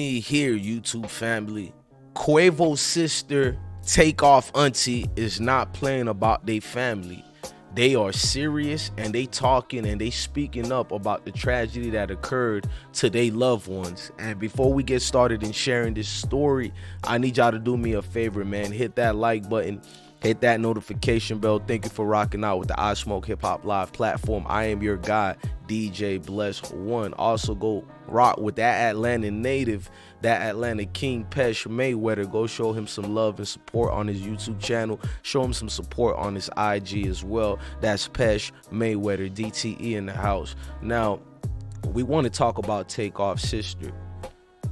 me here, YouTube family. Quavo Sister Takeoff auntie is not playing about their family. They are serious and they talking and they speaking up about the tragedy that occurred to their loved ones. And before we get started in sharing this story, I need y'all to do me a favor, man. Hit that like button. Hit that notification bell. Thank you for rocking out with the I Smoke Hip Hop Live platform. I am your guy, DJ Bless One. Also, go rock with that Atlanta native, that Atlanta King, Pesh Mayweather. Go show him some love and support on his YouTube channel. Show him some support on his IG as well. That's Pesh Mayweather, DTE in the house. Now, we want to talk about Takeoff Sister.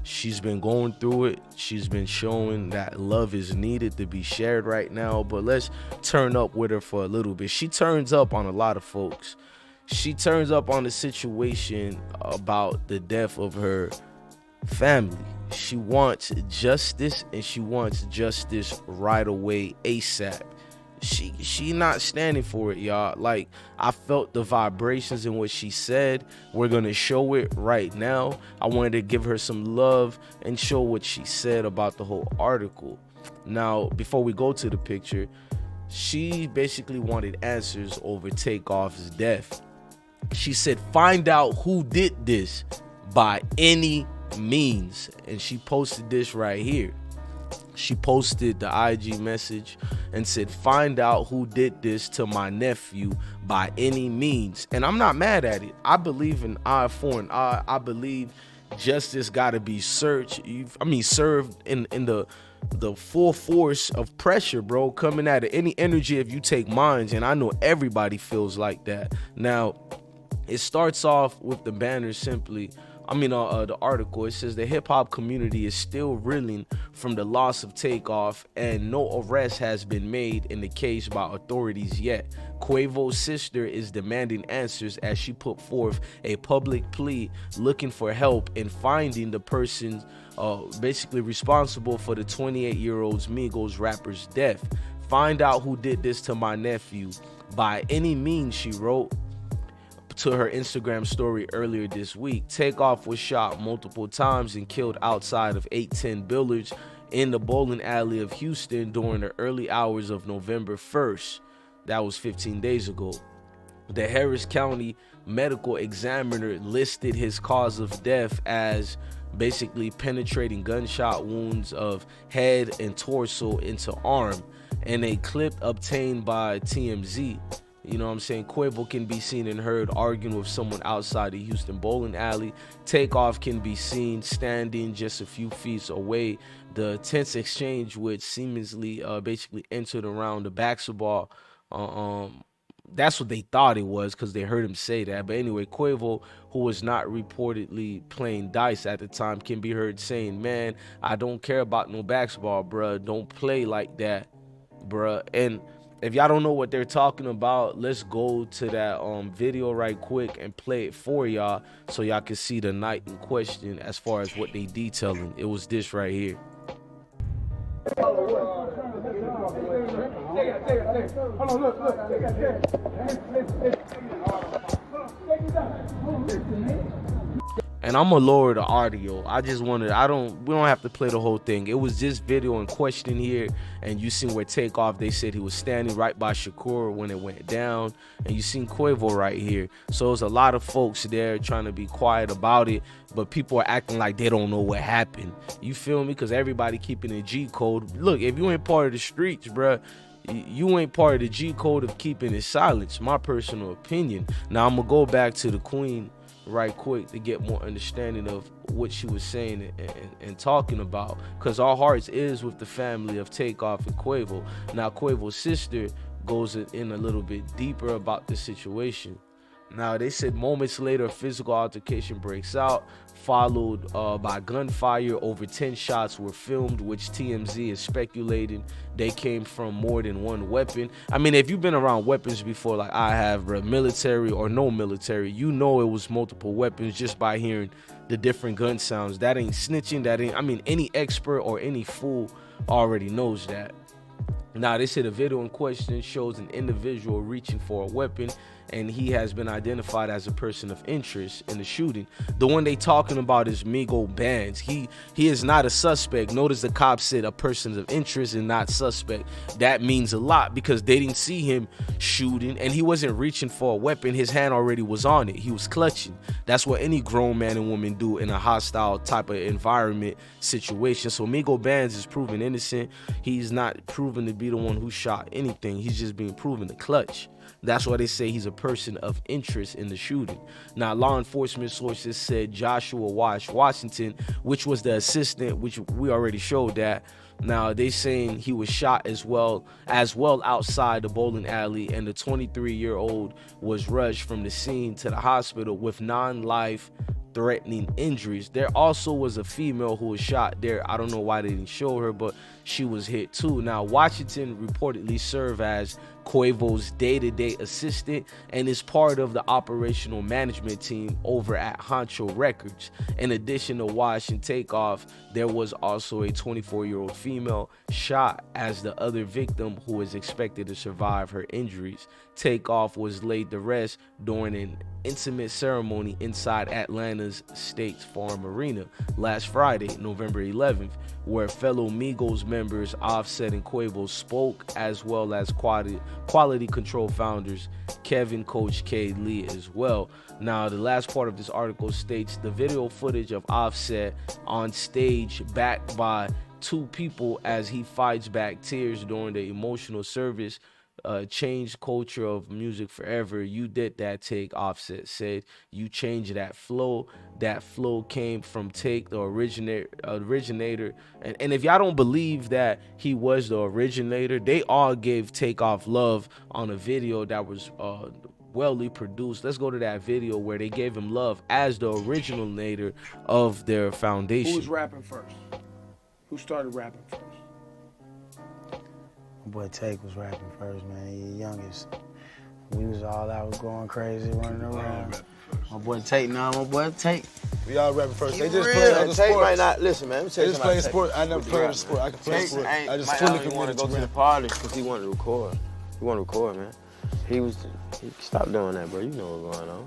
She's been going through it. She's been showing that love is needed to be shared right now. But let's turn up with her for a little bit. She turns up on a lot of folks. She turns up on the situation about the death of her family. She wants justice, and she wants justice right away, ASAP. She not standing for it, y'all. Like, I felt the vibrations in what she said. We're gonna show it right now. I wanted to give her some love and show what she said about the whole article. Now, before we go to the picture, she basically wanted answers over Takeoff's death. She said, find out who did this by any means. And she posted this right here. She posted the IG message and said, find out who did this to my nephew by any means. And I'm not mad at it. I believe in eye for an eye. I believe justice got to be served in the full force of pressure, bro, coming at it. Any energy if you take mine, and I know everybody feels like that. Now, it starts off with the banner simply. The article, it says the hip-hop community is still reeling from the loss of Takeoff, and no arrest has been made in the case by authorities yet. Quavo Sister is demanding answers as she put forth a public plea looking for help in finding the person basically responsible for the 28-year-old Migos rapper's death. Find out who did this to my nephew by any means, she wrote to her Instagram story earlier this week. Takeoff was shot multiple times and killed outside of 810 Billiards in the bowling alley of Houston during the early hours of November 1st. That was 15 days ago. The Harris County medical examiner listed his cause of death as basically penetrating gunshot wounds of head and torso into arm. In a clip obtained by TMZ, you know what I'm saying, Quavo can be seen and heard arguing with someone outside the Houston bowling alley. Takeoff can be seen standing just a few feet away. The tense exchange, which seemingly basically entered around the basketball, that's what they thought it was because they heard him say that. But anyway, Quavo, who was not reportedly playing dice at the time, can be heard saying, man, I don't care about no basketball, bruh. Don't play like that, bruh. And if y'all don't know what they're talking about, let's go to that video right quick and play it for y'all so y'all can see the night in question as far as what they detailing. It was this right here. And I'm gonna lower the audio. We don't have to play the whole thing. It was this video in question here, and you seen where Takeoff, they said he was standing right by Shakur when it went down, and you seen Quavo right here. So there's a lot of folks there trying to be quiet about it, but people are acting like they don't know what happened. You feel me? Because everybody keeping a G code. Look, if you ain't part of the streets, bruh, you ain't part of the G code of keeping it silence. My personal opinion. Now I'm gonna go back to the Queen right quick to get more understanding of what she was saying and talking about, because our hearts is with the family of Takeoff and Quavo. Now Quavo's sister goes in a little bit deeper about the situation. Now, they said moments later, a physical altercation breaks out, followed by gunfire. Over 10 shots were filmed, which TMZ is speculating they came from more than one weapon. I mean, if you've been around weapons before, like I have, bro, military or no military, you know it was multiple weapons just by hearing the different gun sounds. That ain't snitching. Any expert or any fool already knows that. Now, they said the video in question shows an individual reaching for a weapon and he has been identified as a person of interest in the shooting. The one they talking about is Migo Bands. He is not a suspect. Notice the cops said a person of interest and not suspect. That means a lot because they didn't see him shooting, and he wasn't reaching for a weapon. His hand already was on it. He was clutching. That's what any grown man and woman do in a hostile type of environment situation. So Migo Bands is proven innocent. He's not proven to be the one who shot anything. He's just being proven to clutch. That's why they say he's a person of interest in the shooting. Now, law enforcement sources said Joshua Washington, which was the assistant, which we already showed that. Now, they saying he was shot as well outside the bowling alley, and the 23-year-old was rushed from the scene to the hospital with non-life threatening injuries. There also was a female who was shot there. I don't know why they didn't show her, but she was hit too. Now, Washington reportedly served as Quavo's day-to-day assistant and is part of the operational management team over at Honcho Records. In addition to Wash and Takeoff, there was also a 24-year-old female shot as the other victim, who is expected to survive her injuries. Takeoff was laid to rest during an intimate ceremony inside Atlanta's State Farm Arena last Friday, November 11th, where fellow Migos members Offset and Quavo spoke, as well as Quality Control founders Kevin Coach K. Lee as well. Now, the last part of this article states the video footage of Offset on stage backed by two people as he fights back tears during the emotional service changed culture of music forever. You did that, Take. Offset said you changed that flow. That flow came from Take, the originator. And if y'all don't believe that he was the originator, they all gave Takeoff love on a video that was wellly produced. Let's go to that video where they gave him love as the originator of their foundation. Who was rapping first? Who started rapping first? My boy Take was rapping first, man. He the youngest. We was all out going crazy, running around. My boy Take, my boy Take. We all rapping first. They just real. play other Take sports. might not listen, man. They just play sport. I never played a sport. I can play sport. I just fully committed to the party because he wanted to record. He wanted to record, man. He stopped doing that, bro. You know what's going on.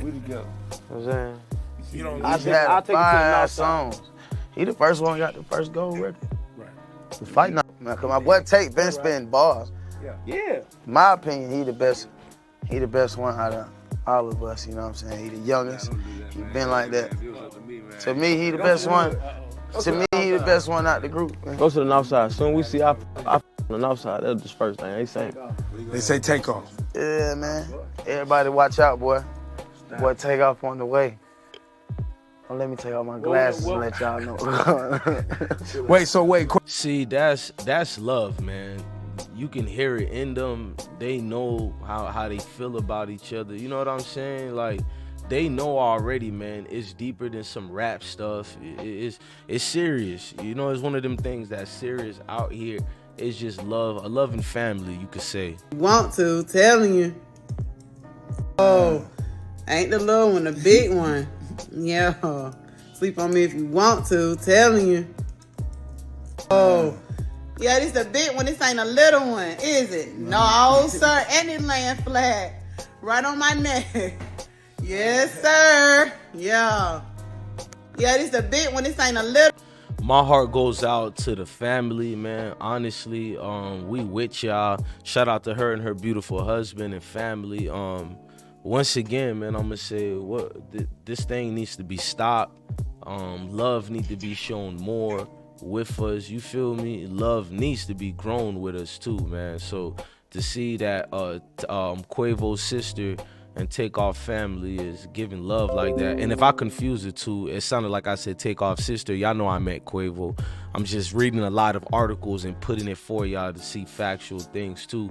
We together. You know what I'm saying? You don't. I had 5 songs. He the first one got the first gold record. Right. The fight night, man. Cause my boy Take been spitting bars. Yeah. In my opinion, he the best. He the best one out of all of us. You know what I'm saying? He the youngest. He been like that. To me, he the best one. To me, he the best one out the group, man. Go to the north side. Soon we see I on the north side. That's the first thing they say. They say Takeoff. Yeah, man. Everybody watch out, boy. Boy, Takeoff on the way. Don't let me take off my glasses and let y'all know. Wait. See, that's love, man. You can hear it in them. They know how they feel about each other. You know what I'm saying? Like, they know already, man. It's deeper than some rap stuff. It's serious. You know, it's one of them things that's serious out here. It's just love, a loving family, you could say. Want to, telling you. Oh, ain't the little one, the big one. Yeah. Sleep on me if you want to, telling you. Oh. Yeah, this the big one. This ain't a little one, is it? No, sir. And it laying flat. Right on my neck. Yes, sir. Yeah. Yeah, this the big one. This ain't a little. My heart goes out to the family, man. Honestly, we with y'all. Shout out to her and her beautiful husband and family. Once again, man, I'm gonna say this thing needs to be stopped. Love needs to be shown more with us. You feel me? Love needs to be grown with us too, man. So to see that Quavo Sistyer and Takeoff family is giving love like that, and if I confuse the two, it sounded like I said Takeoff Sistyer. Y'all know I meant Quavo. I'm just reading a lot of articles and putting it for y'all to see factual things too.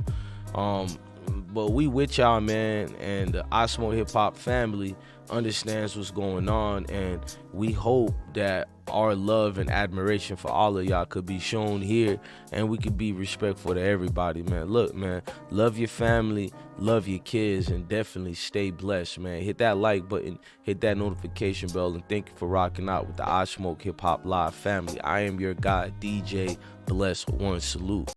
But we with y'all, man, and the I Smoke Hip Hop family understands what's going on, and we hope that our love and admiration for all of y'all could be shown here, and we could be respectful to everybody, man. Look, man, love your family, love your kids, and definitely stay blessed, man. Hit that like button, hit that notification bell, and thank you for rocking out with the I Smoke Hip Hop Live family. I am your guy, DJ Bless One. Salute.